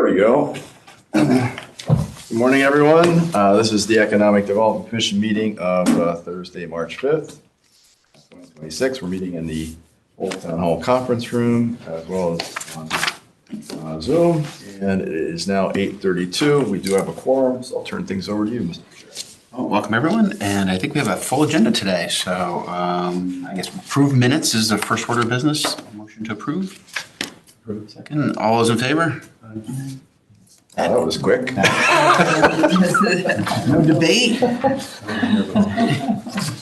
we go. Good morning, everyone. This is the Economic Development Commission meeting of Thursday, March 5th, 2026. We're meeting in the Old Town Hall Conference Room as well as on Zoom. And it is now 8:32. We do have a quorum, so I'll turn things over to you, Mr. Chair. Well, welcome, everyone. And I think we have a full agenda today. So I guess approve minutes is the first order of business. Motion to approve. Second. All those in favor? That was quick. No debate.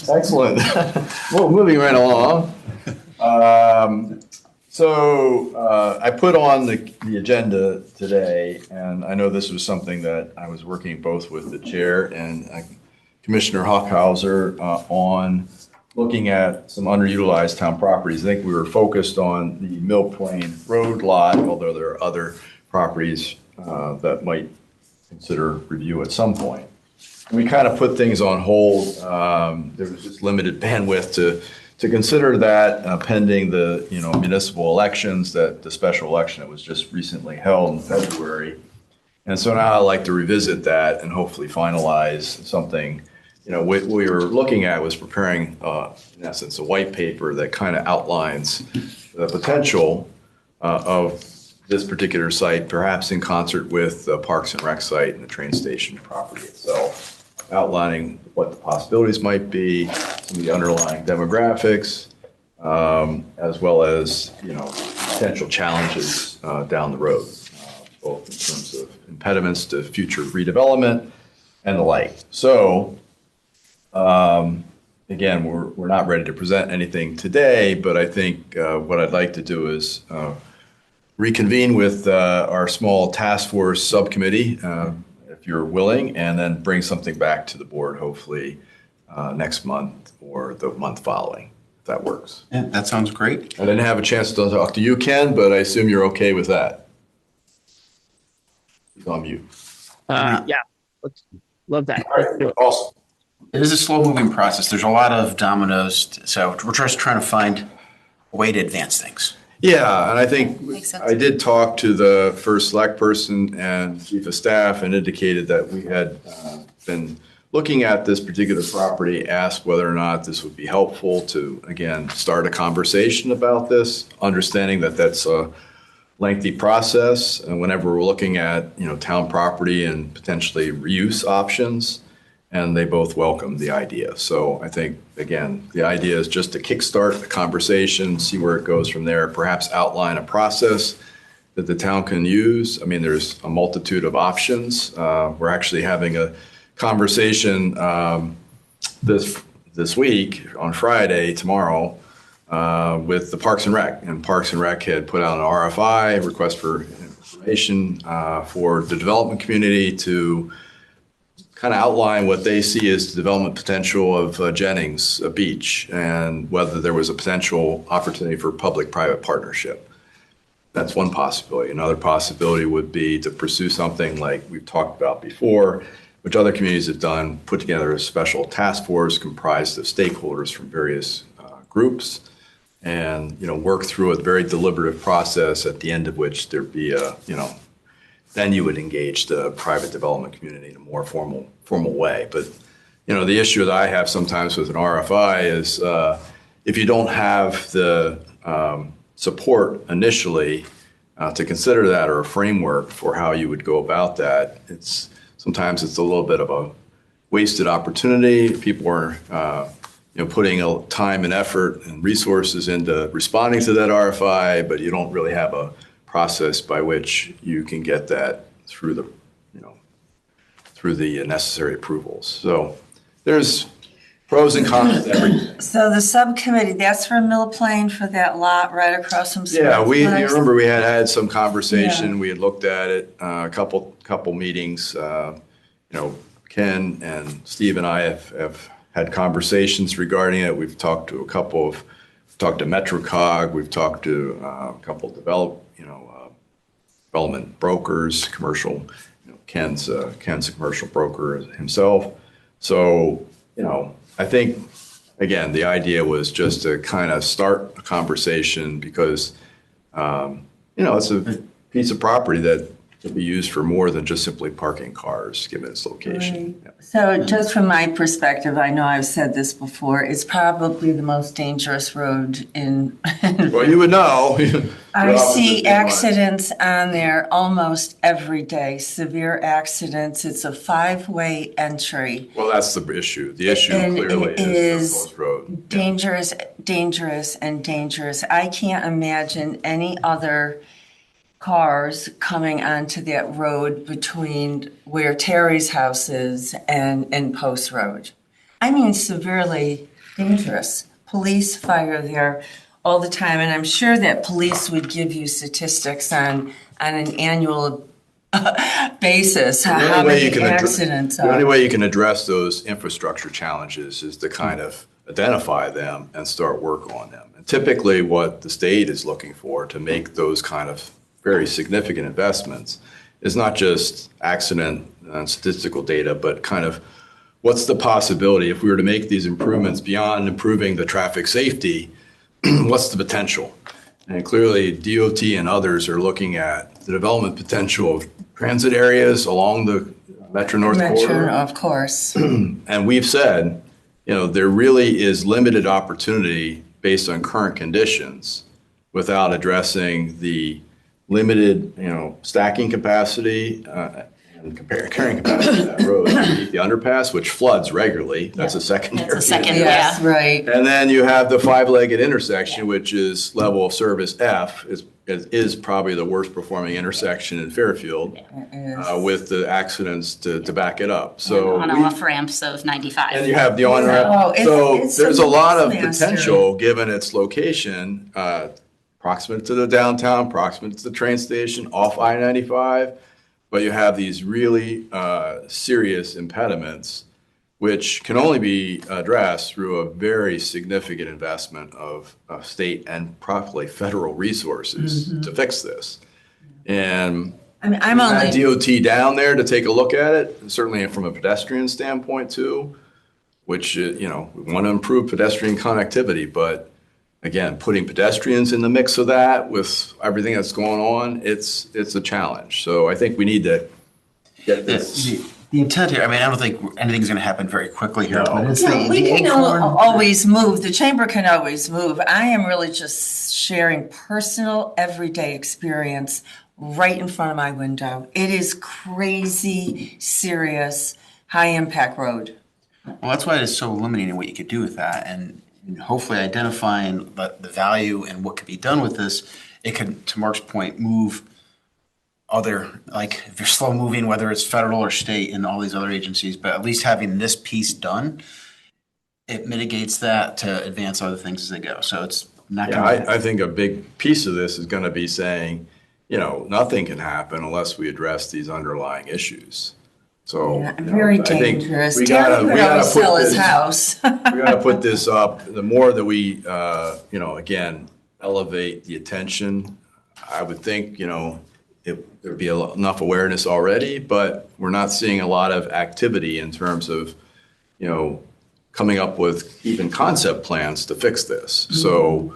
Excellent. Well, moving right along. I put on the agenda today, and I know this was something that I was working both with the chair and Commissioner Hockhauser on looking at some underutilized town properties. I think we were focused on the Mill Plain Road lot, although there are other properties that might consider review at some point. And we kind of put things on hold. There was just limited bandwidth to consider that pending the municipal elections, that the special election that was just recently held in February. And so now I'd like to revisit that and hopefully finalize something. What we were looking at was preparing, in essence, a white paper that kind of outlines the potential of this particular site, perhaps in concert with the Parks and Rec site and the train station property itself, outlining what the possibilities might be, some of the underlying demographics, as well as potential challenges down the road, both in terms of impediments to future redevelopment and the like. So. Again, we're not ready to present anything today, but I think what I'd like to do is reconvene with our small task force subcommittee, if you're willing, and then bring something back to the board, hopefully next month or the month following, if that works. Yeah, that sounds great. I didn't have a chance to talk to you, Ken, but I assume you're okay with that. He's on mute. Yeah, love that. All right, awesome. It is a slow-moving process. There's a lot of dominoes, so we're just trying to find a way to advance things. Yeah, and I think I did talk to the first select person and chief of staff and indicated that we had been looking at this particular property, asked whether or not this would be helpful to, again, start a conversation about this, understanding that that's a lengthy process. And whenever we're looking at, town property and potentially reuse options, and they both welcomed the idea. So I think, again, the idea is just to kickstart the conversation, see where it goes from there, perhaps outline a process that the town can use. I mean, there's a multitude of options. We're actually having a conversation this week on Friday, tomorrow, with the Parks and Rec. And Parks and Rec had put out an RFI, request for information, for the development community to kind of outline what they see as the development potential of Jennings Beach and whether there was a potential opportunity for public-private partnership. That's one possibility. Another possibility would be to pursue something like we've talked about before, which other communities have done, put together a special task force comprised of stakeholders from various groups and, work through a very deliberative process at the end of which there'd be a, then you would engage the private development community in a more formal way. But, the issue that I have sometimes with an RFI is if you don't have the support initially to consider that or a framework for how you would go about that, sometimes it's a little bit of a wasted opportunity. People are, putting time and effort and resources into responding to that RFI, but you don't really have a process by which you can get that through the necessary approvals. So there's pros and cons to everything. So the subcommittee, that's for Mill Plain for that lot right across from. Yeah, you remember we had some conversation. Yeah. We had looked at it a couple meetings. Ken and Steve and I have had conversations regarding it. We've talked to talked to MetroCog. We've talked to a couple development brokers, commercial. Ken's a commercial broker himself. So, I think, again, the idea was just to kind of start a conversation because, it's a piece of property that to be used for more than just simply parking cars, given its location. Yeah. So just from my perspective, I know I've said this before, it's probably the most dangerous road in. Well, you would know. I see accidents on there almost every day, severe accidents. It's a 5-way entry. Well, that's the issue. The issue And clearly it is is the post road. Yeah. dangerous, dangerous, and dangerous. I can't imagine any other cars coming onto that road between where Terry's house is and Post Road. I mean, severely dangerous. Police, fire there all the time, and I'm sure that police would give you statistics on an annual basis, how many accidents The only are. way you can address those infrastructure challenges is to kind of identify them and start work on them. And typically what the state is looking for to make those kind of very significant investments is not just accident and statistical data, but kind of what's the possibility if we were to make these improvements beyond improving the traffic safety, what's the potential? And clearly DOT and others are looking at the development potential of transit areas along the Metro North Metro, Corridor. of course. And we've said, there really is limited opportunity based on current conditions without addressing the limited, stacking capacity and carrying capacity of that road underneath the underpass, which floods regularly. That's a secondary. That's a second, issue. Yes, yeah. right. And then you have the five-legged intersection, which is level of service F, is probably the worst performing intersection in Fairfield, with the accidents to back it up. So On we- off ramps of 95. and you have the Oh, on-ramp. it's- So it's there's a a lot of disaster. potential, given its location, proximate to the downtown, proximate to the train station, off I-95. But you have these really serious impediments, which can only be addressed through a very significant investment of state and probably federal resources to fix this. And I mean, I'm had only, DOT down there to take a look at it, certainly from a pedestrian standpoint too, which, we want to improve pedestrian connectivity, but again, putting pedestrians in the mix of that with everything that's going on, it's a challenge. So I think we need to get this. The intent here, I don't think anything's going to happen very quickly here, No. but it's no, we the can acorn. always move, the chamber can always move. I am really just sharing personal, everyday experience right in front of my window. It is crazy, serious, high-impact road. Well, that's why it's so illuminating what you could do with that, and hopefully identifying the value and what could be done with this. It could, to Mark's point, move other, like if you're slow moving, whether it's federal or state and all these other agencies, but at least having this piece done, it mitigates that to advance other things as they go. So it's not Yeah, going to. I think a big piece of this is going to be saying, nothing can happen unless we address these underlying issues. So Yeah, very I think dangerous. we Terry gotta could always put sell his this- house. We got to put this up. The more that we, again, elevate the attention, I would think, there'd be enough awareness already, but we're not seeing a lot of activity in terms of, coming up with even concept plans to fix this. So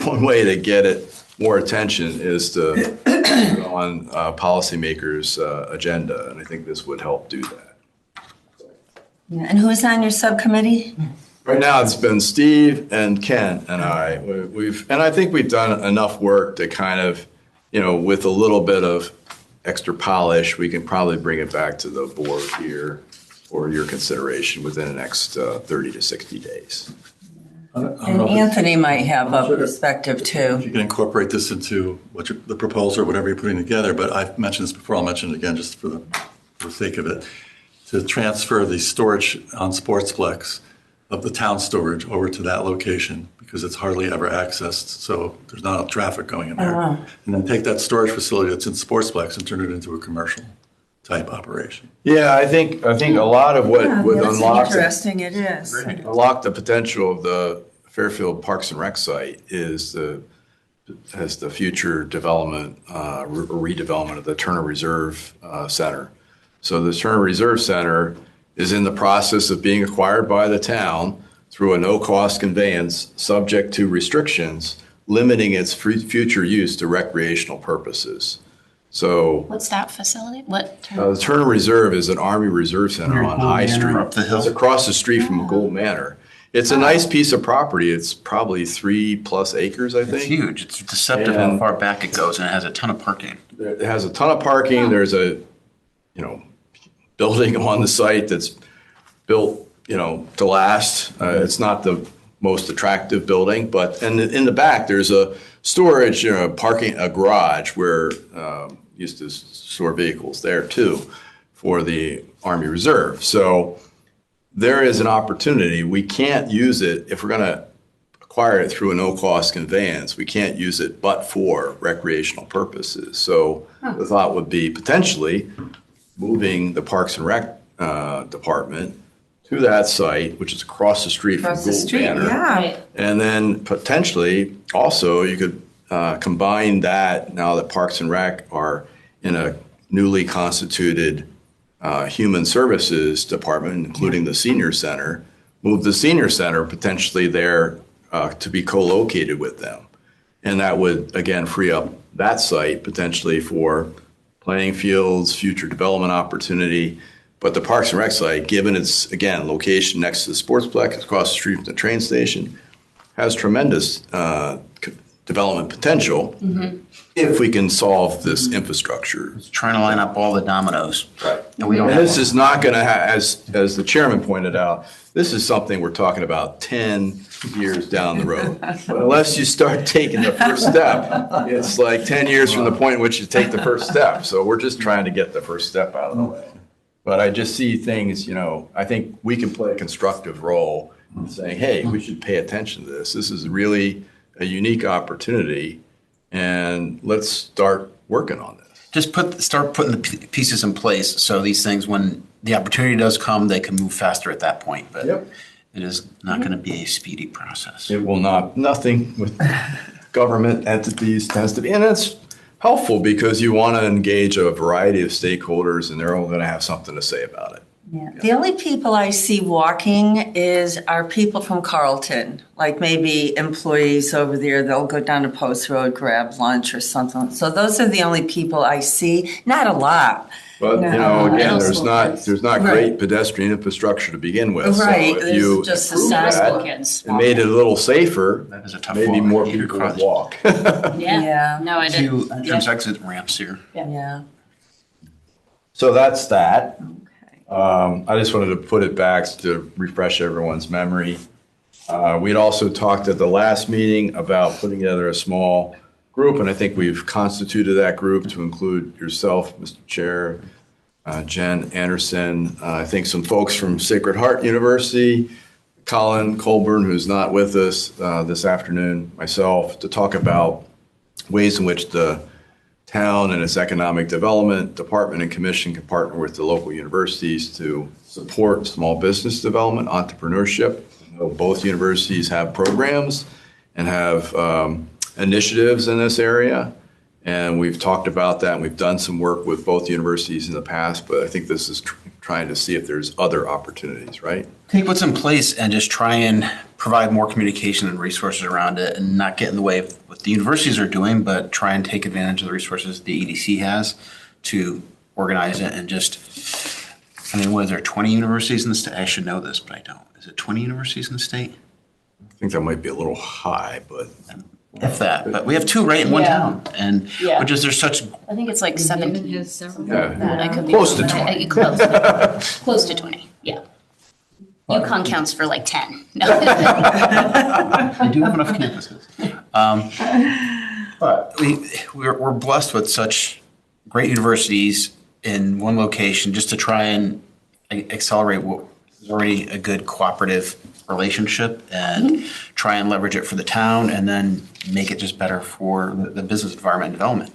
one way to get it more attention is to put it on policymakers' agenda, and I think this would help do that. Yeah, and who's on your subcommittee? Right now, it's been Steve and Ken and I. And I think we've done enough work to kind of, with a little bit of extra polish, we can probably bring it back to the board here for your consideration within the next 30 to 60 days. And Anthony might have a perspective too. You can incorporate this into the proposal or whatever you're putting together, but I've mentioned this before, I'll mention it again just for the sake of it, to transfer the storage on Sportsplex of the town storage over to that location because it's hardly ever accessed, so there's not enough traffic going in there. And then take that storage facility that's in Sportsplex and turn it into a commercial type operation. Yeah, I think a lot of what would That's unlock interesting, it is. the potential of the Fairfield Parks and Rec site is the future development, redevelopment of the Turner Reserve Center. So the Turner Reserve Center is in the process of being acquired by the town through a no-cost conveyance, subject to restrictions limiting its future use to recreational purposes. So What's that facility? What? the Turner Reserve is an Army Reserve Center on High Street. Up the hill. It's across the street from Gould Manor. It's a nice piece of property. It's probably 3+ acres, I It's think. huge. It's deceptive how And- far back it goes, and it has a ton of parking. It has a ton of parking. There's a, building on the site that's built, to last. It's not the most attractive building, but in the back, there's a storage, parking, a garage where used to store vehicles there too for the Army Reserve. So there is an opportunity. We can't use it if we're going to acquire it through a no-cost conveyance. We can't use it but for recreational purposes. So the thought would be potentially moving the Parks and Rec department to that site, which is across the street from Across the Gould street, Manor. yeah. And then potentially also you could combine that now that Parks and Rec are in a newly constituted Human Services Department, including the Senior Center, move the Senior Center potentially there to be co-located with them. And that would, again, free up that site potentially for playing fields, future development opportunity. But the Parks and Rec site, given its, again, location next to the Sportsplex, across the street from the train station, has tremendous development potential if we can solve this infrastructure. Trying to line up all the dominoes. Right. And we don't And have this is not going to as the chairman pointed out, this is something we're talking about 10 years down the road. But unless you start taking the first step, it's like 10 years from the point in which you take the first step. So we're just trying to get the first step out of the way. But I just see things, I think we can play a constructive role in saying, hey, we should pay attention to this. This is really a unique opportunity, and let's start working on this. just start putting the pieces in place so these things, when the opportunity does come, they can move faster at that point. But Yep. it is not going to be a speedy process. It will not, nothing with government entities tends to be, and it's helpful because you want to engage a variety of stakeholders and they're all going to have something to say about it. Yeah. The only people I see walking are people from Carlton, like maybe employees over there. They'll go down to Post Road, grab lunch or something. So those are the only people I see. Not a lot. But, No. again, Middle there's school not, kids. there's not Right. great pedestrian infrastructure to begin with. Right, So if there's you just the improve Middle school that kids. and made it a little safer, That is a tough maybe walk. more You people cross would walk. Yeah. Yeah. No, I Two didn't. entrance exit ramps here. Yeah. So that's that. I just wanted to put it back to refresh everyone's memory. We'd also talked at the last meeting about putting together a small group, and I think we've constituted that group to include yourself, Mr. Chair, Jen Anderson, I think some folks from Sacred Heart University, Colin Colburn, who's not with us this afternoon, myself, to talk about ways in which the town and its economic development department and commission can partner with the local universities to support small business development, entrepreneurship. I know both universities have programs and have initiatives in this area. And we've talked about that, and we've done some work with both universities in the past, but I think this is trying to see if there's other opportunities, right? Take what's in place and just try and provide more communication and resources around it and not get in the way of what the universities are doing, but try and take advantage of the resources the EDC has to organize it and just, I mean, what is there, 20 universities in the state? I should know this, but I don't. Is it 20 universities in the state? I think that might be a little high, but If that, but we have two right in one Yeah. town, and Yeah. which is there's such I think it's like 17. yeah, I could be Close to wrong. 20. Close to 20, yeah. UConn counts for like 10. No. they do have enough campuses. But we're blessed with such great universities in one location just to try and accelerate what is already a good cooperative relationship and try and leverage it for the town and then make it just better for the business environment and development.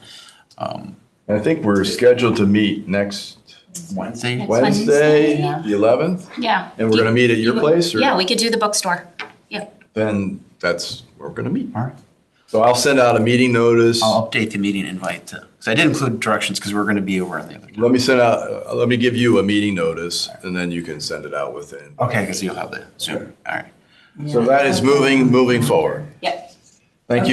I think we're scheduled to meet next Wednesday, Wednesday, Yeah. the 11th, Yeah. and we're going to meet at your place? Or Yeah, we could do the bookstore. Yeah. Then that's where we're going to meet. all right. So I'll send out a meeting notice. I'll update the meeting invite because I did include directions because we're going to be over on the other. Let me give you a meeting notice, and then you can send it out within. Okay, because you'll have the Zoom. All right. So that is moving forward. Yep. Thank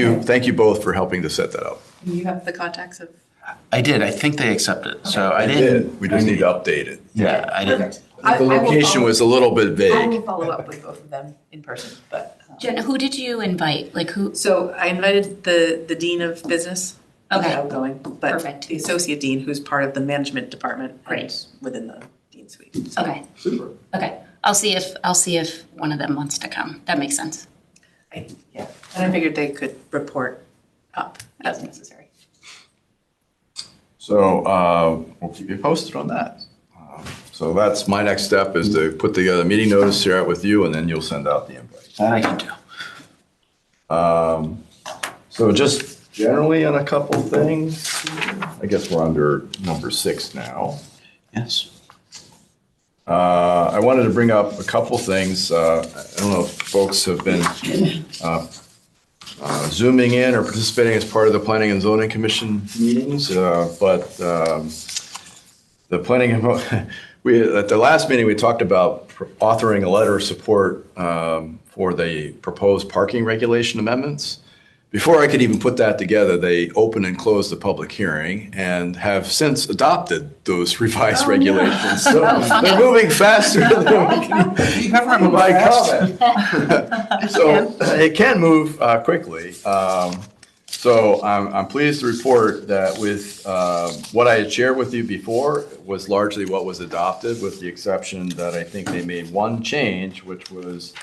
you both for helping to set that up. You have the contacts of I did. I think they accepted. So I I didn't. did. We just need to update it. Yeah, I didn't. The location was a little bit I will vague. follow up with both of them in person, but. Jen, who did you invite? Like who? So I invited the dean of business, the Okay. outgoing, but Perfect. the associate dean, who's part of the management department. and Great. Within the dean suite. So Okay. Super. Okay. I'll see if one of them wants to come. That makes sense. Yeah, and I figured they could report up as necessary. So we'll keep you posted on that. So that's my next step is to put together a meeting notice, share it with you, and then you'll send out the invite. That I can do. So just generally on a couple things, I guess we're under number 6 now. Yes. I wanted to bring up a couple things. I don't know if folks have been Zooming in or participating as part of the Planning and Zoning Commission meetings, but the planning, at the last meeting, we talked about authoring a letter of support for the proposed parking regulation amendments. Before I could even put that together, they opened and closed the public hearing and have since adopted those revised regulations. So they're moving faster than we can provide comment. So it can move quickly. So I'm pleased to report that with what I had shared with you before was largely what was adopted, with the exception that I think they made one change, which was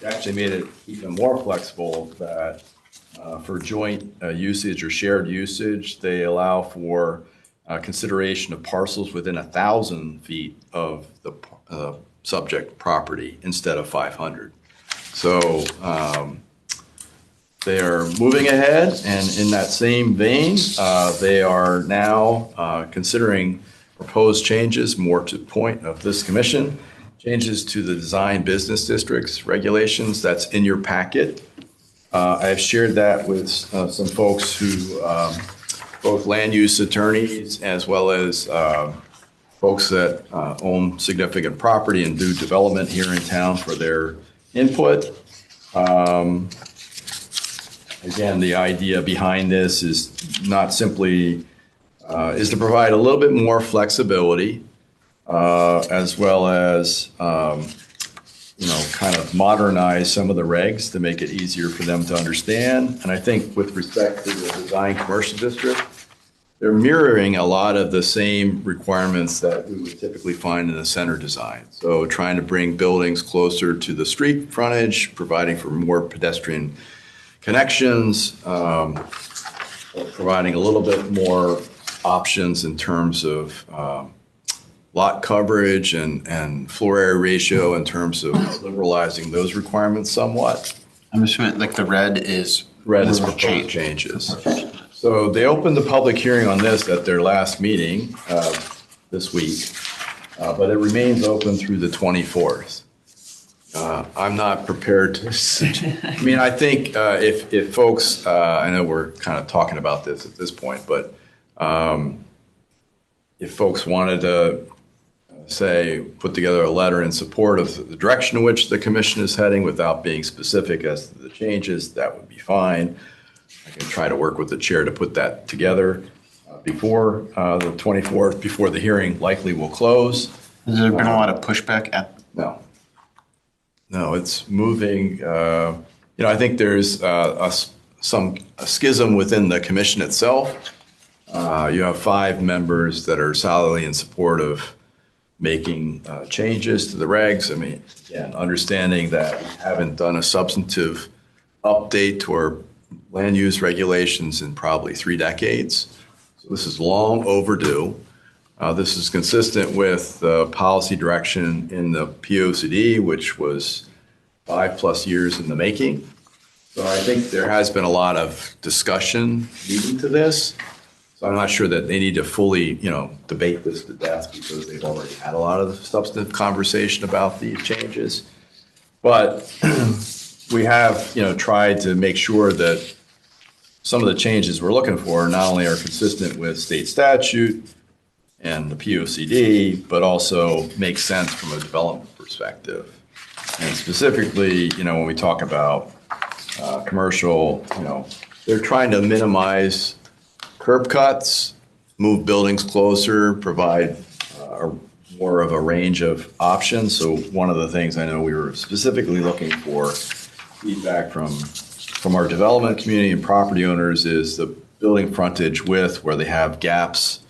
they actually made it even more flexible that for joint usage or shared usage, they allow for consideration of parcels within 1,000 feet of the subject property instead of 500. So they are moving ahead, and in that same vein, they are now considering proposed changes, more to the point of this commission, changes to the design business districts regulations that's in your packet. I've shared that with some folks who, both land use attorneys as well as folks that own significant property and do development here in town for their input. Again, the idea behind this is not simply, is to provide a little bit more flexibility as well as kind of modernize some of the regs to make it easier for them to understand. And I think with respect to the design commercial district, they're mirroring a lot of the same requirements that we would typically find in the center design. So trying to bring buildings closer to the street frontage, providing for more pedestrian connections, providing a little bit more options in terms of lot coverage and floor area ratio in terms of liberalizing those requirements somewhat. I'm assuming like the red is Proposed changes. So they opened the public hearing on this at their last meeting this week, but it remains open through the 24th. I'm not prepared to, I think if folks, I know we're kind of talking about this at this point, but if folks wanted to put together a letter in support of the direction in which the commission is heading without being specific as to the changes, that would be fine. I can try to work with the chair to put that together before the 24th, before the hearing likely will close. Has there been a lot of pushback at? No, it's moving. I think there's a schism within the commission itself. You have 5 members that are solidly in support of making changes to the regs. Again, understanding that we haven't done a substantive update to our land use regulations in probably 3 decades. So this is long overdue. This is consistent with the policy direction in the POCD, which was 5+ years in the making. So I think there has been a lot of discussion leading to this. So I'm not sure that they need to fully, debate this to death because they've already had a lot of substantive conversation about these changes. But we have, tried to make sure that some of the changes we're looking for not only are consistent with state statute and the POCD, but also make sense from a development perspective. And specifically, when we talk about commercial, they're trying to minimize curb cuts, move buildings closer, provide more of a range of options. So one of the things I know we were specifically looking for feedback from our development community and property owners is the building frontage width where they have gaps.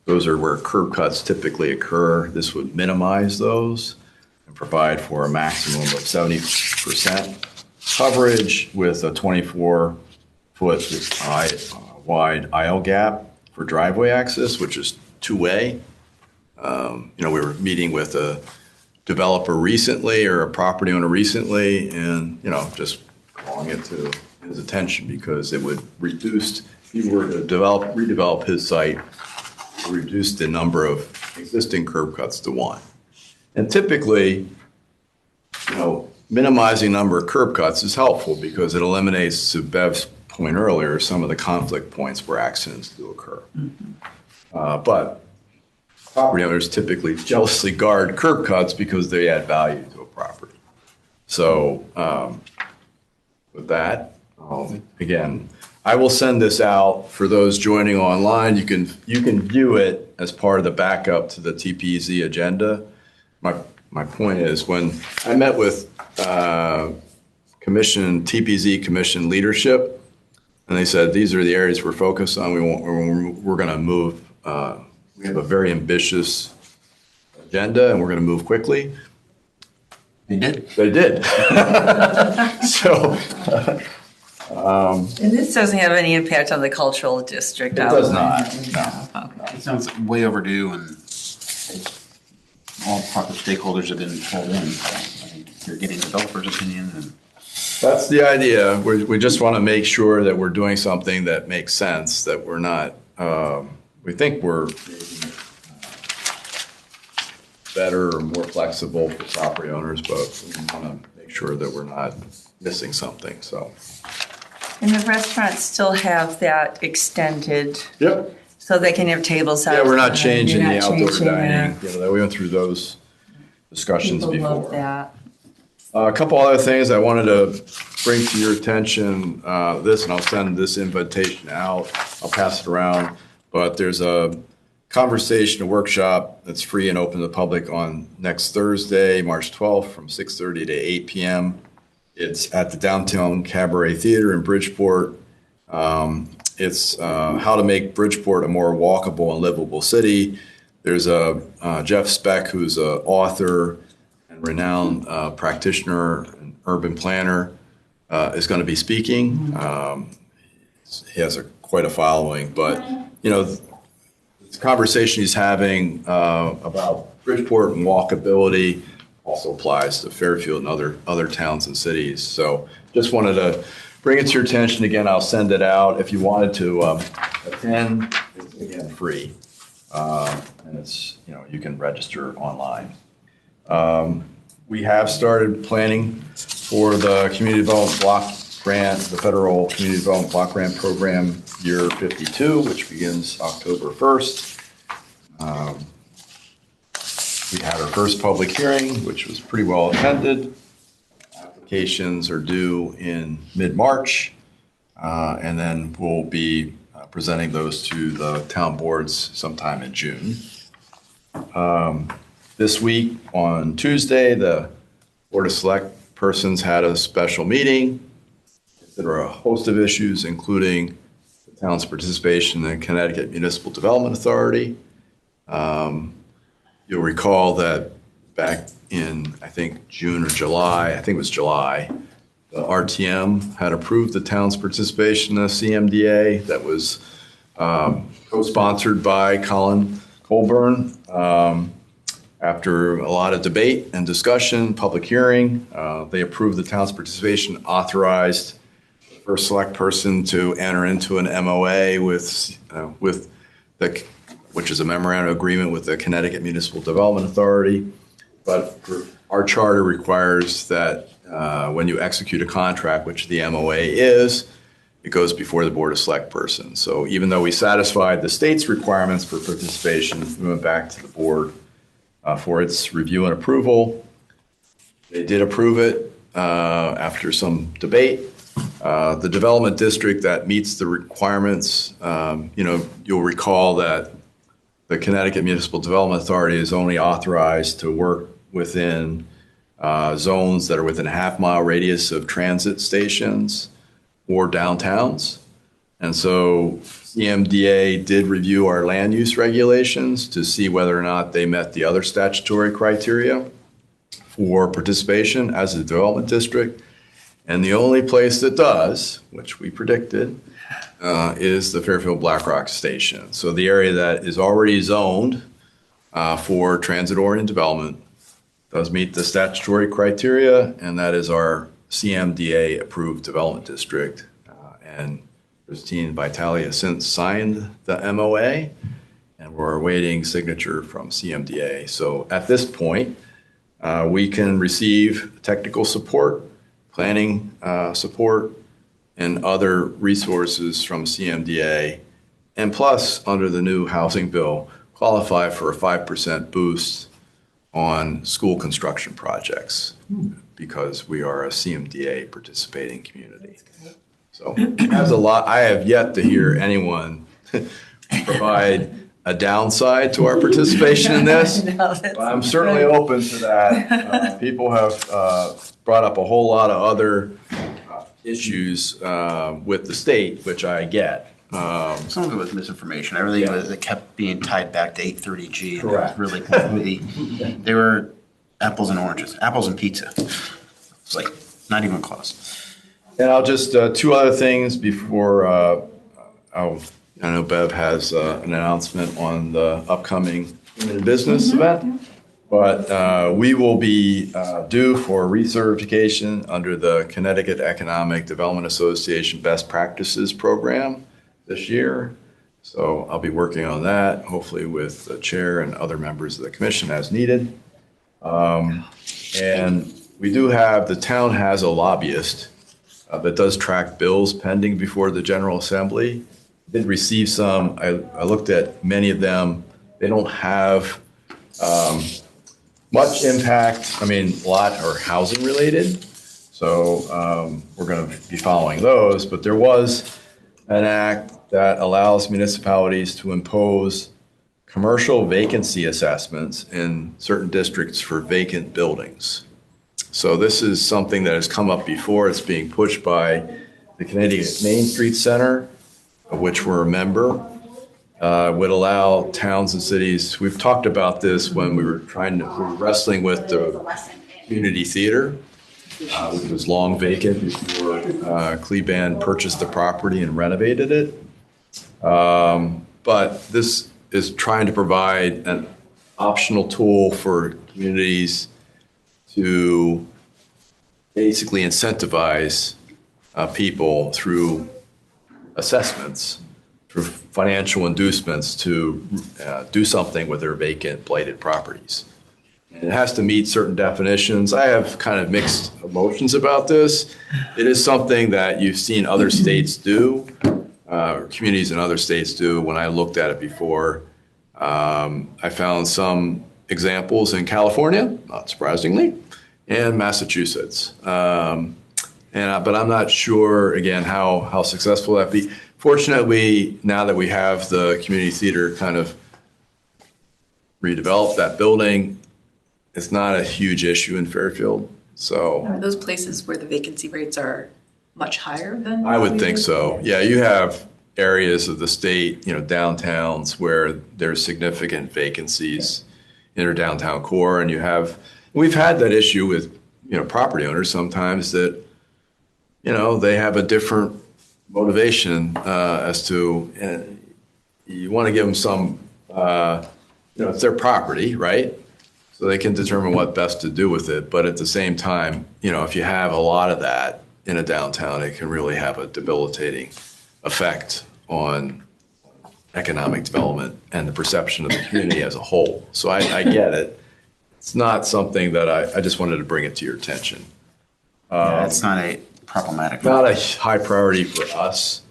Those are where curb cuts typically occur. This would minimize those and provide for a maximum of 70% coverage with a 24-foot wide aisle gap for driveway access, which is two-way. We were meeting with a developer recently or a property owner recently and, just calling it to his attention because it would reduce, if he were to redevelop his site, reduce the number of existing curb cuts to one. And typically, minimizing number of curb cuts is helpful because it eliminates, to Bev's point earlier, some of the conflict points where accidents do occur. But property owners typically jealously guard curb cuts because they add value to a property. So with that, again, I will send this out for those joining online. You can view it as part of the backup to the TPZ agenda. My point is when I met with TPZ Commission leadership, and they said these are the areas we're focused on. We're going to move. We have a very ambitious agenda, and we're going to move quickly. They did. They did. So. And this doesn't have any impact on the cultural district? It does not, No. Okay. It sounds way overdue and all proper stakeholders have been pulled in. So I think you're getting developers' opinion and. That's the idea. We just want to make sure that we're doing something that makes sense, that we're not, we think we're making it better or more flexible for property owners, but we want to make sure that we're not missing something, so. And the restaurants still have that extended, Yep. so they can have tables out. Yeah, we're not changing You're the not outdoor changing dining. that. We went through those discussions People before. love that. A couple other things I wanted to bring to your attention, and I'll send this invitation out. I'll pass it around. But there's a conversation, a workshop that's free and open to the public on next Thursday, March 12th from 6:30 to 8 p.m. It's at the Downtown Cabaret Theater in Bridgeport. It's how to make Bridgeport a more walkable and livable city. There's Jeff Speck, who's an author and renowned practitioner and urban planner, is going to be speaking. He has quite a following, but the conversation he's having about Bridgeport and walkability also applies to Fairfield and other towns and cities. So just wanted to bring it to your attention. Again, I'll send it out. If you wanted to attend, it's again free. And it's, you can register online. We have started planning for the Community Development Block Grant, the Federal Community Development Block Grant Program Year 52, which begins October 1st. We had our first public hearing, which was pretty well attended. Applications are due in mid-March, and then we'll be presenting those to the town boards sometime in June. This week, on Tuesday, the Board of Select Persons had a special meeting. There are a host of issues, including the town's participation in the Connecticut Municipal Development Authority. You'll recall that back in, I think, June or July, I think it was July, the RTM had approved the town's participation in the CMDA that was co-sponsored by Colin Colburn. After a lot of debate and discussion, public hearing, they approved the town's participation, authorized the first select person to enter into an MOA with which is a memorandum of agreement with the Connecticut Municipal Development Authority. But our charter requires that when you execute a contract, which the MOA is, it goes before the Board of Select Persons. So even though we satisfied the state's requirements for participation, we went back to the board for its review and approval. They did approve it after some debate. The development district that meets the requirements, you'll recall that the Connecticut Municipal Development Authority is only authorized to work within zones that are within a half-mile radius of transit stations or downtowns. And so CMDA did review our land use regulations to see whether or not they met the other statutory criteria for participation as a development district. And the only place that does, which we predicted, is the Fairfield Blackrock Station. So the area that is already zoned for transit-oriented development does meet the statutory criteria, and that is our CMDA-approved development district. And Christine Vitale has since signed the MOA, and we're awaiting signature from CMDA. So at this point, we can receive technical support, planning support, and other resources from CMDA, and plus, under the new housing bill, qualify for a 5% boost on school construction projects because we are a CMDA participating community. So that's a lot. I have yet to hear anyone provide a downside to our participation in this. But I'm certainly open to that. People have brought up a whole lot of other issues with the state, which I get. Some of it was misinformation. I really was, it kept being tied back to 830G. Correct. Really completely, they were apples and oranges, apples and pizza. It's like not even close. And I'll just, two other things before, I know Bev has an announcement on the upcoming Women in Business event. But we will be due for recertification under the Connecticut Economic Development Association Best Practices Program this year. So I'll be working on that, hopefully with the chair and other members of the commission as needed. And we do have, the town has a lobbyist that does track bills pending before the General Assembly. Did receive some, I looked at many of them. They don't have much impact. I mean, a lot are housing related. So we're going to be following those. But there was an act that allows municipalities to impose commercial vacancy assessments in certain districts for vacant buildings. So this is something that has come up before. It's being pushed by the Connecticut Main Street Center, of which we're a member. Would allow towns and cities, we've talked about this when we were wrestling with the community theater, which was long vacant before Cleveland purchased the property and renovated it. But this is trying to provide an optional tool for communities to basically incentivize people through assessments, through financial inducements to do something with their vacant, blighted properties. And it has to meet certain definitions. I have kind of mixed emotions about this. It is something that you've seen other states do, or communities in other states do. When I looked at it before, I found some examples in California, not surprisingly, and Massachusetts. But I'm not sure, again, how successful that be. Fortunately, now that we have the community theater kind of redeveloped that building, it's not a huge issue in Fairfield. So Are those places where the vacancy rates are much higher than? I would think so. Yeah, you have areas of the state, downtowns where there's significant vacancies in our downtown core, and we've had that issue with, property owners sometimes that, they have a different motivation as to, you want to give them some, it's their property, right? So they can determine what best to do with it. But at the same time, if you have a lot of that in a downtown, it can really have a debilitating effect on economic development and the perception of the community as a whole. So I get it. It's not something that I just wanted to bring it to your attention. It's not a problematic. Not a high priority for us.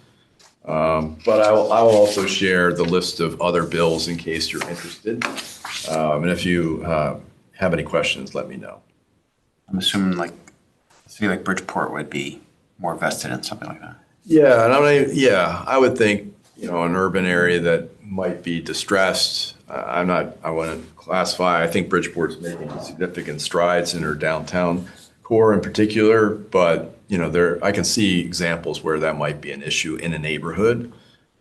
But I will also share the list of other bills in case you're interested. And if you have any questions, let me know. I'm assuming like a city like Bridgeport would be more vested in something like that. Yeah, and I would think, an urban area that might be distressed. I wouldn't classify, I think Bridgeport's making significant strides in their downtown core in particular, but, I can see examples where that might be an issue in a neighborhood,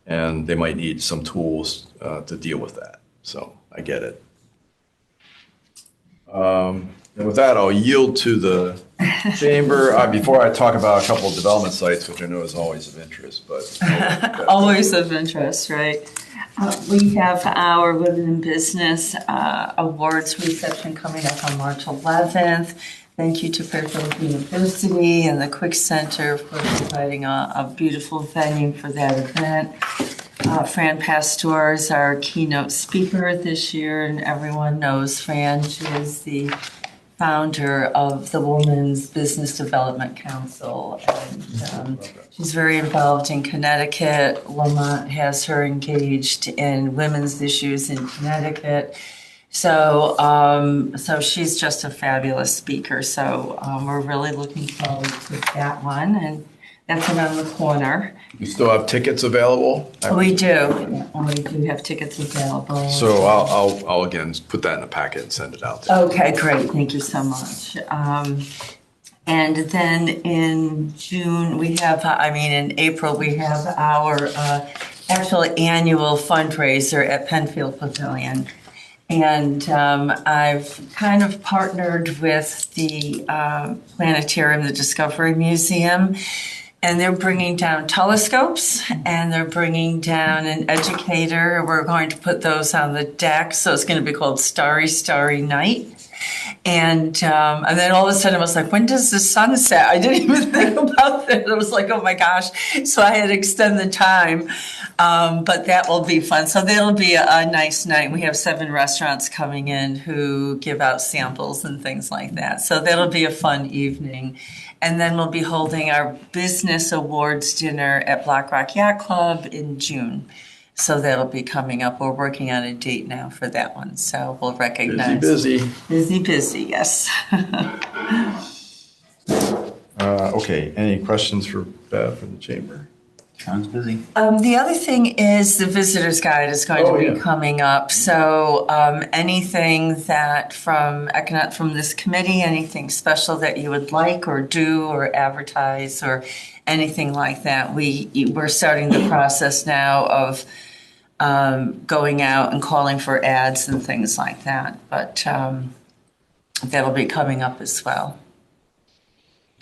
and they might need some tools to deal with that. So I get it. And with that, I'll yield to the chamber. Before I talk about a couple of development sites, which I know is always of interest, but. Always of interest, right? We have our Women in Business Awards reception coming up on March 11th. Thank you to Fairfield University and the Quick Center for providing a beautiful venue for that event. Fran Pastor is our keynote speaker this year, and everyone knows Fran. She is the founder of the Women's Business Development Council, and she's very involved in Connecticut. Lamont has her engaged in women's issues in Connecticut. So she's just a fabulous speaker. So we're really looking forward to that one, and that's around the corner. You still have tickets available? We do. We do have tickets available. So I'll again put that in a packet and send it out to you. Okay, great. Thank you so much. And then in June, in April, we have our actual annual fundraiser at Penfield Pavilion. And I've kind of partnered with the planetarium, the Discovery Museum, and they're bringing down telescopes, and they're bringing down an educator. We're going to put those on the deck, so it's going to be called Starry, Starry Night. And then all of a sudden I was like, when does the sun set? I didn't even think about that. I was like, oh my gosh. So I had to extend the time. But that will be fun. So that'll be a nice night. We have 7 restaurants coming in who give out samples and things like that. So that'll be a fun evening. And then we'll be holding our business awards dinner at Black Rock Yacht Club in June. So that'll be coming up. We're working on a date now for that one. So we'll recognize. Busy. Busy, yes. Okay, any questions for Bev from the chamber? Sounds busy. The other thing is the visitor's guide is going to be coming up. So anything that from this committee, anything special that you would like or do or advertise or anything like that, we're starting the process now of going out and calling for ads and things like that. But that'll be coming up as well.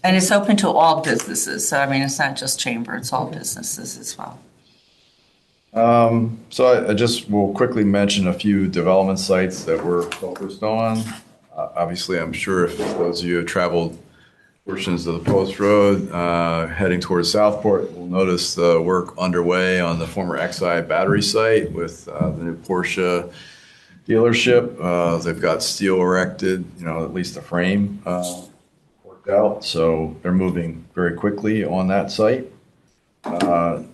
And it's open to all businesses. So, it's not just chamber, it's all businesses as well. So I just will quickly mention a few development sites that we're focused on. Obviously, I'm sure if those of you have traveled portions of the Post Road heading towards Southport will notice the work underway on the former Xi battery site with the new Porsche dealership. They've got steel erected, at least the frame out, so they're moving very quickly on that site.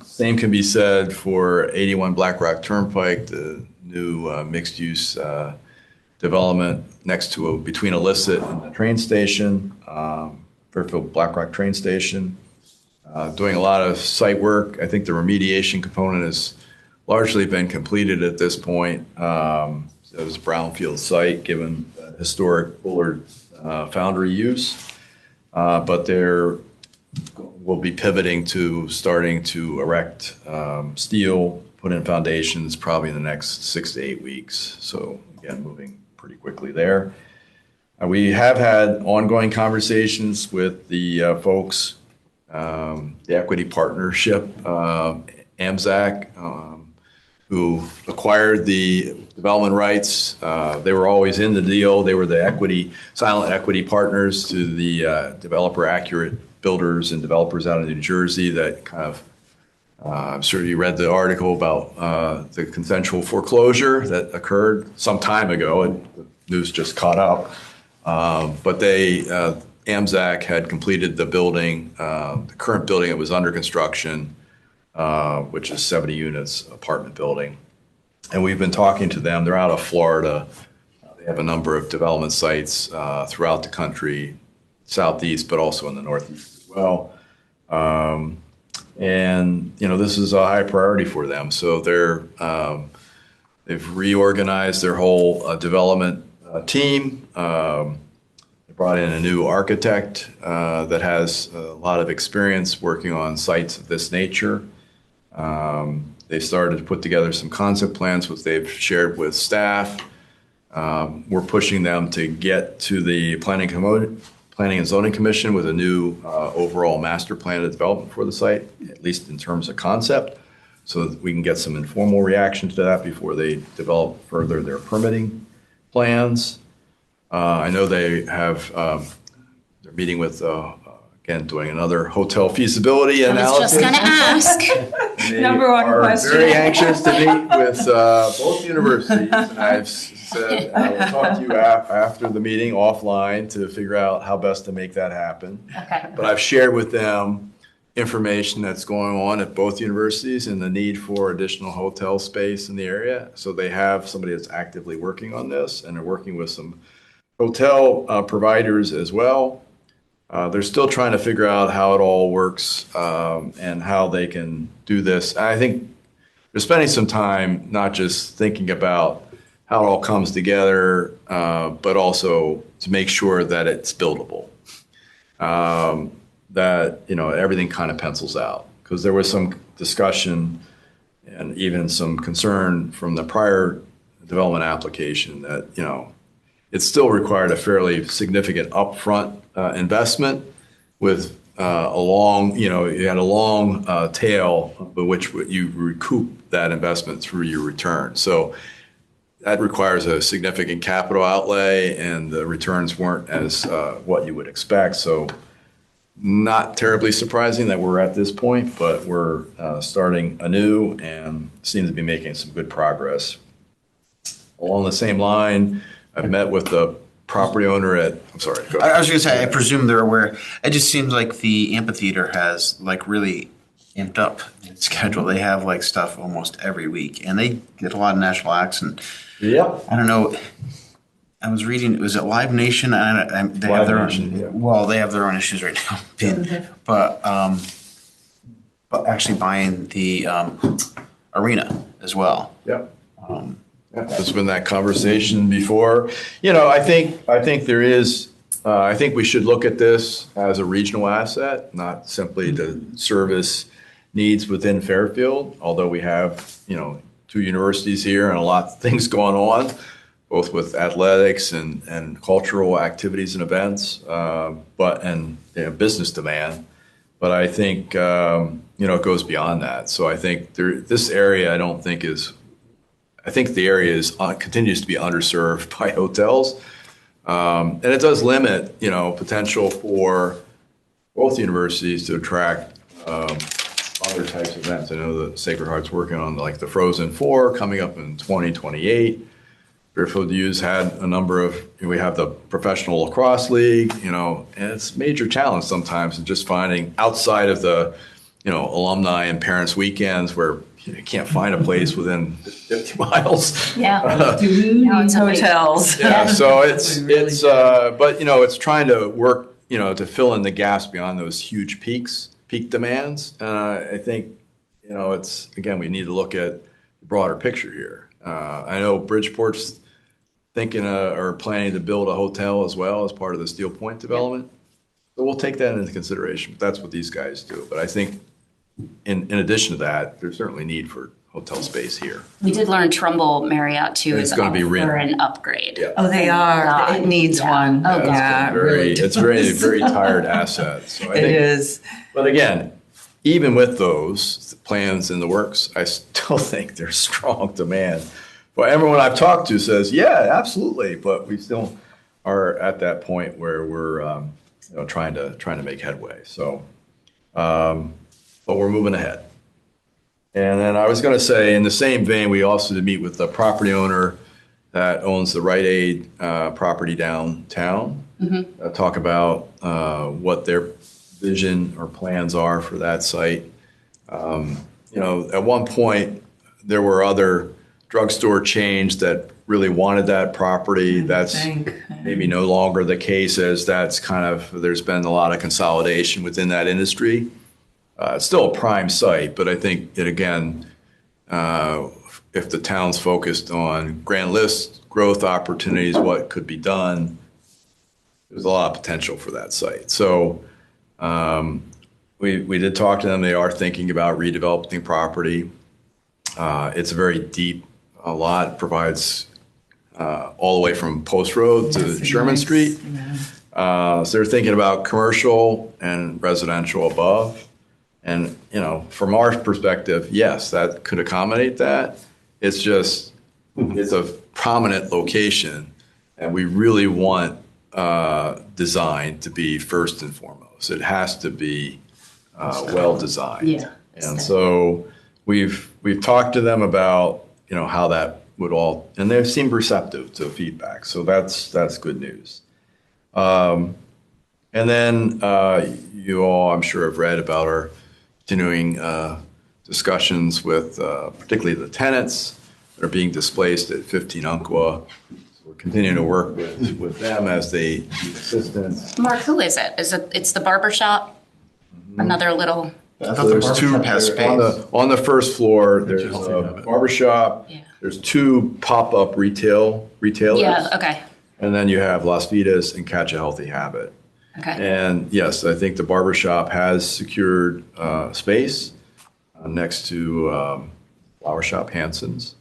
Same can be said for 81 Black Rock Turnpike, the new mixed-use development next to between Illicit and the train station, Fairfield Black Rock train station. Doing a lot of site work. I think the remediation component has largely been completed at this point. So it was a brownfield site given the historic Bullard foundry use. But we'll be pivoting to starting to erect steel, put in foundations probably in the next 6 to 8 weeks. So again, moving pretty quickly there. We have had ongoing conversations with the folks, the Equity Partnership, AMZAC, who acquired the development rights. They were always in the deal. They were the silent equity partners to the developer Accurate Builders and developers out of New Jersey that kind of, I'm sure you read the article about the consensual foreclosure that occurred some time ago, and the news just caught up. But AMZAC had completed the building, the current building that was under construction, which is 70 units apartment building. And we've been talking to them. They're out of Florida. They have a number of development sites throughout the country, southeast, but also in the northeast as well. And, this is a high priority for them. So they've reorganized their whole development team. They brought in a new architect that has a lot of experience working on sites of this nature. They started to put together some concept plans, which they've shared with staff. We're pushing them to get to the Planning and Zoning Commission with a new overall master plan of development for the site, at least in terms of concept, so that we can get some informal reactions to that before they develop further their permitting plans. I know they have, they're meeting with, again, doing another hotel feasibility I was analysis. just gonna ask. They Number one are question. very anxious to meet with both universities. And I've said, I will talk to you after the meeting offline to figure out how best to make that happen. Okay. But I've shared with them information that's going on at both universities and the need for additional hotel space in the area. So they have somebody that's actively working on this, and they're working with some hotel providers as well. They're still trying to figure out how it all works and how they can do this. I think they're spending some time not just thinking about how it all comes together, but also to make sure that it's buildable, that everything kind of pencils out. Because there was some discussion and even some concern from the prior development application that it still required a fairly significant upfront investment with a long, you had a long tail by which you recoup that investment through your return. So that requires a significant capital outlay, and the returns weren't as what you would expect. So not terribly surprising that we're at this point, but we're starting anew and seem to be making some good progress. Along the same line, I've met with the property owner I'm sorry, go ahead. I was going to say, I presume they're aware. It just seems like the amphitheater has really amped up its schedule. They have stuff almost every week, and they get a lot of national acts. And Yep. I don't know. I was reading. Was it Live Nation? They have Live their Nation, own. yeah. Well, they have their own issues right now. But actually buying the arena as well. Yep. There's been that conversation before. I think there is. I think we should look at this as a regional asset, not simply to service needs within Fairfield. Although we have, 2 universities here and a lot of things going on, both with athletics and cultural activities and events, and business demand. But I think it goes beyond that. So I think this area, I think the area continues to be underserved by hotels, and it does limit potential for both universities to attract other types of events. I know the Sacred Heart's working on the Frozen Four coming up in 2028. Fairfield U's had a number of. We have the Professional Lacrosse League, and it's a major challenge sometimes in just finding outside of the alumni and parents' weekends where you can't find a place within 50 miles. Yeah. Now it's a big- Hotels. Yeah, so but it's trying to work, to fill in the gaps beyond those huge peak demands. I think, it's, again, we need to look at the broader picture here. I know Bridgeport's thinking or planning to build a hotel as well as part of the Steel Point development. So we'll take that into consideration. That's what these guys do. But I think in addition to that, there's certainly need for hotel space here. We did learn Trumbull Marriott too It's is gonna up be for an upgrade. Yeah. Oh, they are. God. It needs Yeah. one. Oh, God. Yeah, it really It's very, very tired asset. So I It think, is. but again, even with those plans in the works, I still think there's strong demand. But everyone I've talked to says, yeah, absolutely. But we still are at that point where we're trying to make headway. So, but we're moving ahead. And then I was going to say, in the same vein, we also did meet with the property owner that owns the Rite Aid property downtown. Talk about what their vision or plans are for that site. At one point, there were other drugstore chains that really wanted that property. That's maybe no longer the case, as there's been a lot of consolidation within that industry. It's still a prime site, but I think it again, if the town's focused on grand list growth opportunities, what could be done, there's a lot of potential for that site. So we did talk to them. They are thinking about redeveloping property. It's a very deep lot, provides all the way from Post Road to Sherman Street. So they're thinking about commercial and residential above. And, from our perspective, yes, that could accommodate that. It's just, it's a prominent location, and we really want design to be first and foremost. It has to be well-designed. Yeah. And so we've talked to them about, how that would all, and they've seemed receptive to feedback. So that's good news. And then you all, I'm sure, have read about our continuing discussions with particularly the tenants that are being displaced at 15 Umpqua. So we're continuing to work with them as they need assistance. Mark, who is it? It's the barber shop? Another little, I thought the barbershop has space. On the first floor, there's Healthy a Habit. barber shop. Yeah. There's 2 pop-up retailers. yeah, okay, And then you have Las Vidas and Catch a Healthy Habit. okay. And yes, I think the barber shop has secured space next to Flower Shop Hanson's.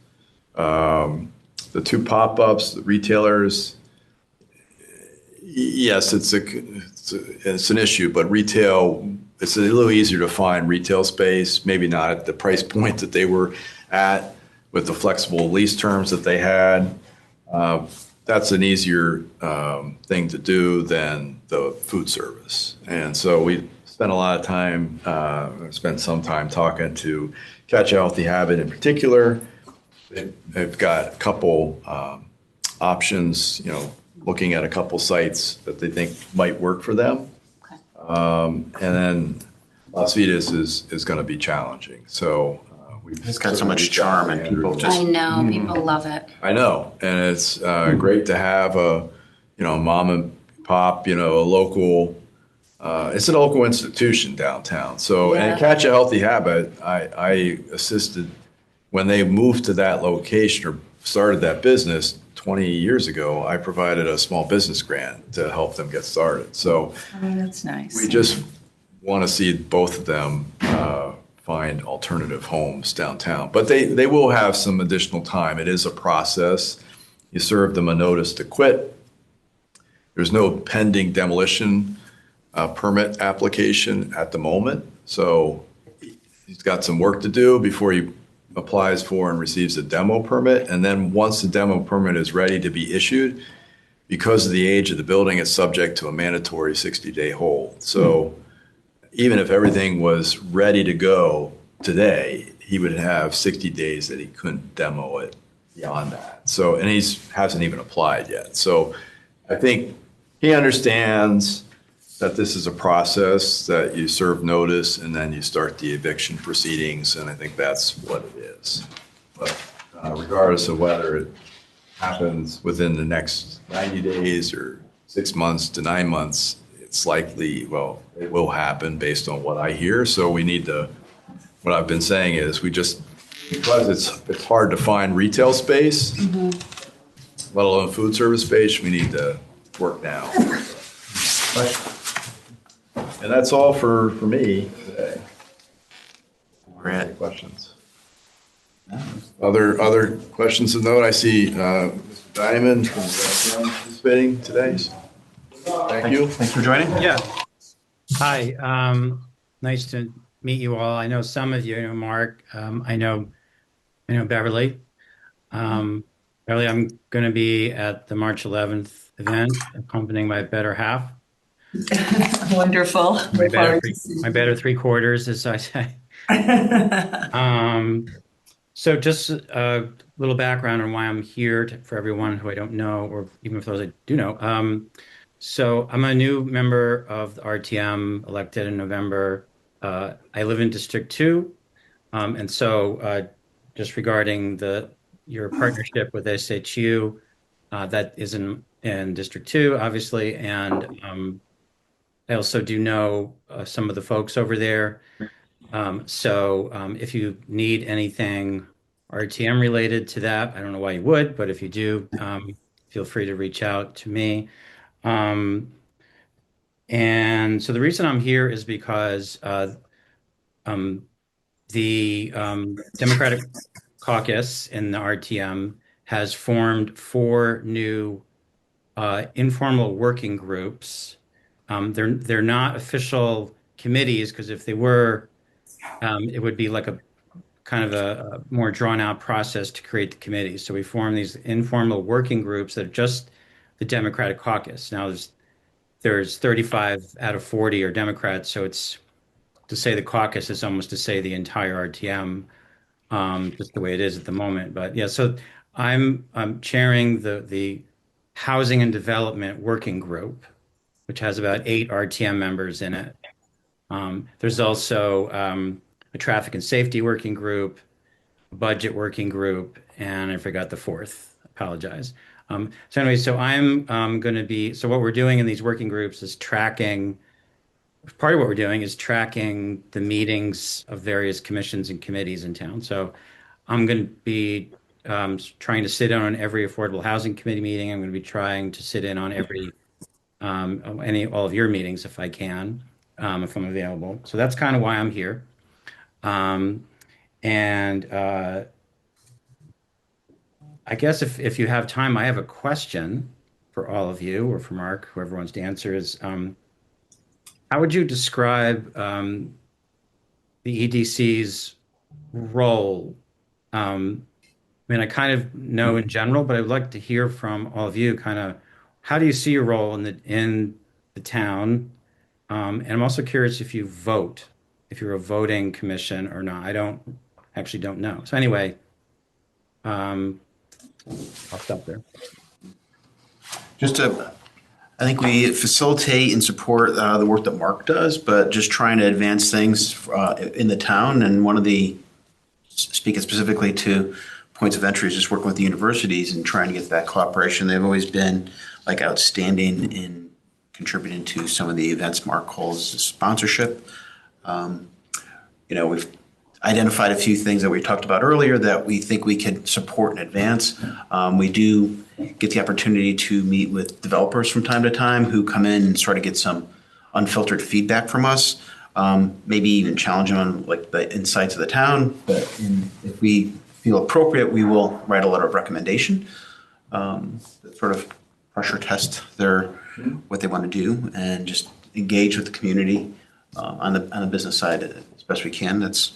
The 2 pop-ups, the retailers, yes, it's an issue, but retail, it's a little easier to find retail space, maybe not at the price point that they were at with the flexible lease terms that they had. That's an easier thing to do than the food service. And so we spent a lot of time, spent some time talking to Catch a Healthy Habit in particular. They've got a couple options, looking at a couple sites that they think might work for them. Okay. And then Las Vidas is going to be challenging. So we've It's got so much charm, and people just. I know, people love it. I know, and it's great to have a mom and pop, a local. It's a local institution downtown. So Yeah. and Catch a Healthy Habit, I assisted when they moved to that location or started that business 20 years ago. I provided a small business grant to help them get started. So That's nice. we just want to see both of them find alternative homes downtown. But they will have some additional time. It is a process. You serve them a notice to quit. There's no pending demolition permit application at the moment. So he's got some work to do before he applies for and receives a demo permit. And then once the demo permit is ready to be issued, because of the age of the building, it's subject to a mandatory 60-day hold. So even if everything was ready to go today, he would have 60 days that he couldn't demo it beyond that. So, and hasn't even applied yet. So I think he understands that this is a process that you serve notice and then you start the eviction proceedings. And I think that's what it is. But regardless of whether it happens within the next 90 days or 6 months to 9 months, it's likely, well, it will happen based on what I hear. So we need to, what I've been saying is because it's hard to find retail space, let alone food service space, we need to work now. And that's all for me today. Great. Any questions? Other questions of note? I see Mr. Diamond from the restaurant participating today. Thank you. Thanks for joining. Yeah. Hi. Nice to meet you all. I know some of you. I know Mark. I know Beverly. Beverly, I'm going to be at the March 11th event, accompanying my better half. Wonderful. My better 3/4, as I say. So just a little background on why I'm here for everyone who I don't know, or even for those I do know. So I'm a new member of the RTM, elected in November. I live in District 2. And so just regarding your partnership with SHU, that is in District 2, obviously. And I also do know some of the folks over there. If you need anything RTM related to that, I don't know why you would, but if you do, feel free to reach out to me. Um, and so the reason I'm here is because um, the Democratic Caucus in the RTM has formed 4 new informal working groups. They're not official committees because if they were, it would be like a kind of a more drawn out process to create the committees. So we form these informal working groups that are just the Democratic Caucus. Now there's 35 out of 40 are Democrats, so it's to say the caucus is almost to say the entire RTM, just the way it is at the moment. But yeah, so I'm chairing the Housing and Development Working Group, which has about 8 RTM members in it. There's also a Traffic and Safety Working Group, a Budget Working Group, and I forgot the fourth. Apologize. So anyway, so I'm going to be, so what we're doing in these working groups is tracking, part of what we're doing is tracking the meetings of various commissions and committees in town. So I'm going to be trying to sit in on every Affordable Housing Committee meeting. I'm going to be trying to sit in on every all of your meetings if I can, if I'm available. So that's kind of why I'm here. I guess if you have time, I have a question for all of you or for Mark, whoever wants to answer is, how would you describe the EDC's role? I mean, I kind of know in general, but I'd like to hear from all of you kind of how do you see your role in the town? And I'm also curious if you vote, if you're a voting commission or not. I actually don't know. So anyway, I'll stop there. I think we facilitate and support the work that Mark does, but just trying to advance things in the town. And one of the, speaking specifically to points of entry, is just working with the universities and trying to get that cooperation. They've always been like outstanding in contributing to some of the events Mark calls sponsorship. We've identified a few things that we talked about earlier that we think we could support and advance. We do get the opportunity to meet with developers from time to time who come in and sort of get some unfiltered feedback from us, maybe even challenge them on like the insights of the town. But if we feel appropriate, we will write a letter of recommendation that sort of pressure test what they want to do and just engage with the community on the business side as best we can. That's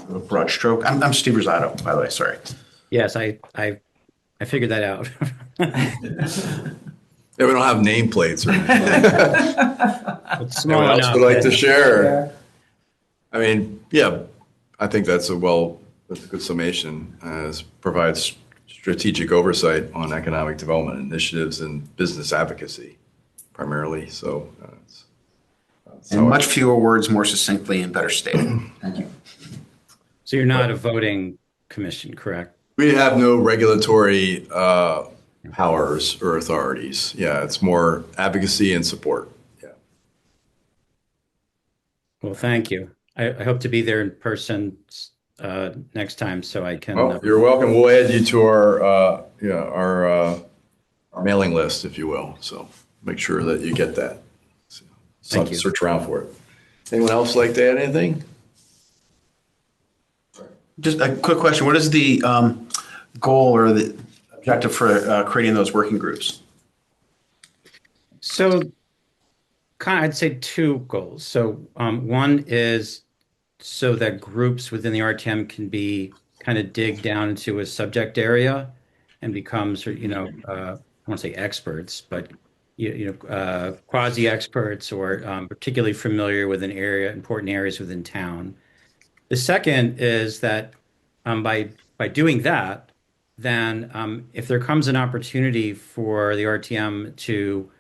a broad stroke. I'm Steve Rosato, by the way. Sorry. Yes, I figured that out. Yeah, we don't have nameplates or anything. It's small Anyone else enough would like that- to share? I mean, yeah, I think that's a good summation. Provides strategic oversight on economic development initiatives and business advocacy primarily. So, And much fewer words, more succinctly and better stated. Thank you. So you're not a voting commission, correct? we have no regulatory powers or authorities. Yeah, it's more advocacy and support. Yeah. Well, thank you. I hope to be there in person next time so I can. Oh, you're welcome. We'll add you to our mailing list, if you will. So make sure that you get that. Thank you. Search around for it. Anyone else like to add anything? Just a quick question. What is the goal or the objective for creating those working groups? So I'd say two goals. So one is so that groups within the RTM can be kind of dig down into a subject area and become, I won't say experts, but quasi experts or particularly familiar with important areas within town. The second is that by doing that, then if there comes an opportunity for the RTM to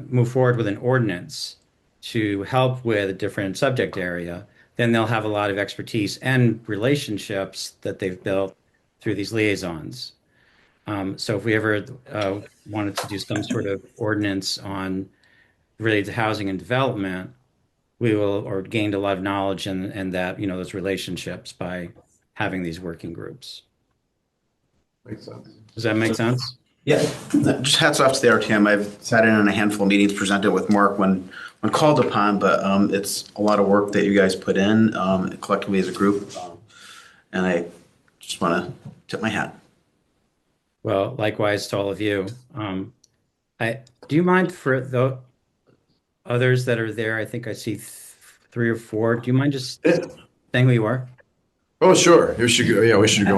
move forward with an ordinance to help with a different subject area, then they'll have a lot of expertise and relationships that they've built through these liaisons. So if we ever wanted to do some sort of ordinance on related to housing and development, we will, or gained a lot of knowledge and that, those relationships by having these working groups. Makes sense. Does that make sense? Yeah, just hats off to the RTM. I've sat in on a handful of meetings, presented with Mark when called upon, but it's a lot of work that you guys put in collectively as a group. And I just want to tip my hat. Well, likewise to all of you. Do you mind for the others that are there? I think I see 3 or 4. Do you mind just saying who you are? Oh, sure. We should go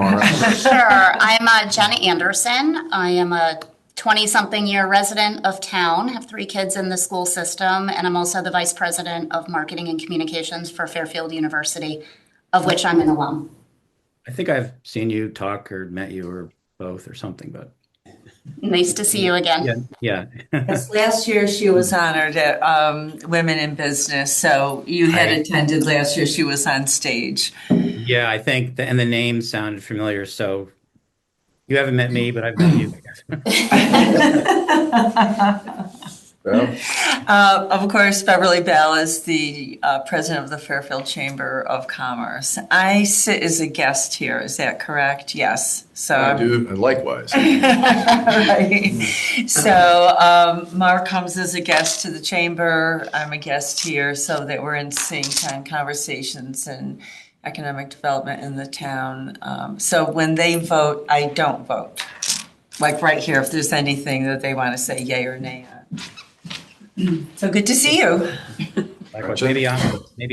around. Sure. I'm Jenna Anderson. I am a 20-something year resident of town, have 3 kids in the school system, and I'm also the vice president of marketing and communications for Fairfield University, of which I'm an alum. I think I've seen you talk or met you or both or something, but Nice to see you again. yeah. Yes, last year she was honored at Women in Business, so you had attended last year. She was on stage. Yeah, I think, and the name sounded familiar. So you haven't met me, but I've met you. Of course, Beverly Bell is the president of the Fairfield Chamber of Commerce. I sit as a guest here. Is that correct? Yes. So I do, and likewise. right. So Mark comes as a guest to the chamber. I'm a guest here, so that we're in sync on conversations and economic development in the town. So when they vote, I don't vote. Like right here, if there's anything that they want to say yay or nay on. So good to see you. Likewise. Maybe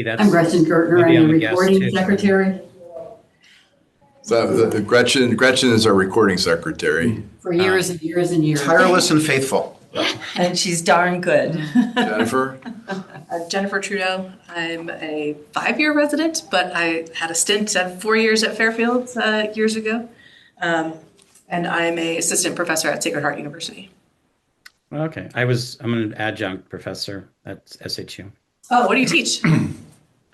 that's. I'm Gretchen Gertner. maybe I'm I'm the a guest, recording too. secretary So Gretchen is our recording secretary. for years and years and years. Tireless and faithful. And she's darn good. Jennifer? Jennifer Trudeau. I'm a 5-year resident, but I had a stint of 4 years at Fairfield years ago. And I'm a assistant professor at Sacred Heart University. Okay. I'm an adjunct professor at SHU. Oh, what do you teach?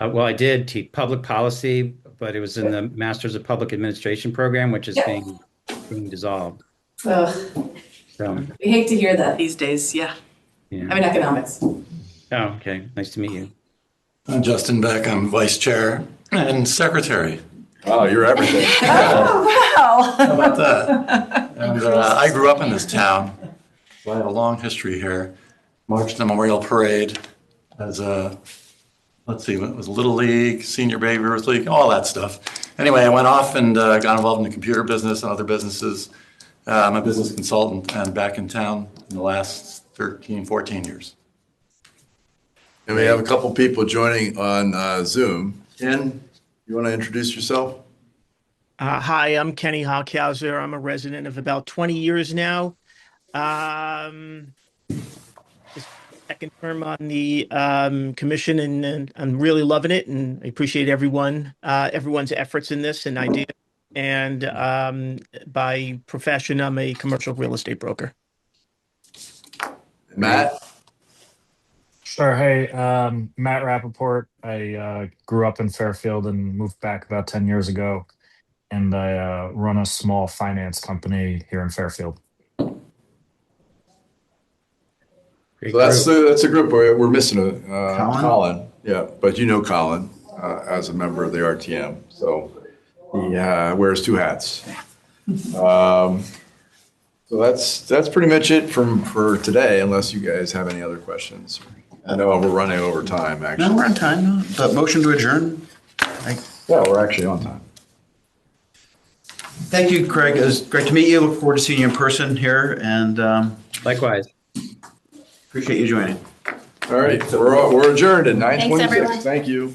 Well, I did teach public policy, but it was in the Masters of Public Administration program, which is being dissolved. Ugh, So, We hate to hear that these days. Yeah. yeah. I'm in economics. Oh, okay. Nice to meet you. I'm Justin Beck. I'm vice chair and secretary. Oh, you're everything. Wow. How about that? And I grew up in this town, so I have a long history here. Marched the Memorial Parade as a, let's see, it was Little League, Senior Baby Ruth League, all that stuff. Anyway, I went off and got involved in the computer business and other businesses. I'm a business consultant and back in town in the last 13, 14 years. And we have a couple people joining on Zoom. Ken, you want to introduce yourself? Hi, I'm Kenny Hockhauser. I'm a resident of about 20 years now. This second term on the commission, and I'm really loving it, and I appreciate everyone's efforts in this and idea. And by profession, I'm a commercial real estate broker. Matt? Sure. Hey, Matt Rappaport. I grew up in Fairfield and moved back about 10 years ago. And I run a small finance company here in Fairfield. Great So that's group. a group we're missing. Colin? Colin, yeah, but you know Colin as a member of the RTM. So he wears 2 hats. So that's pretty much it for today, unless you guys have any other questions. I know we're running over time, actually. No, we're on time. The motion to adjourn. Yeah, we're actually on time. Thank you, Craig. It was great to meet you. Look forward to seeing you in person here, and Likewise. appreciate you joining. All right, we're adjourned at Thanks, 9:26. everyone. Thank you.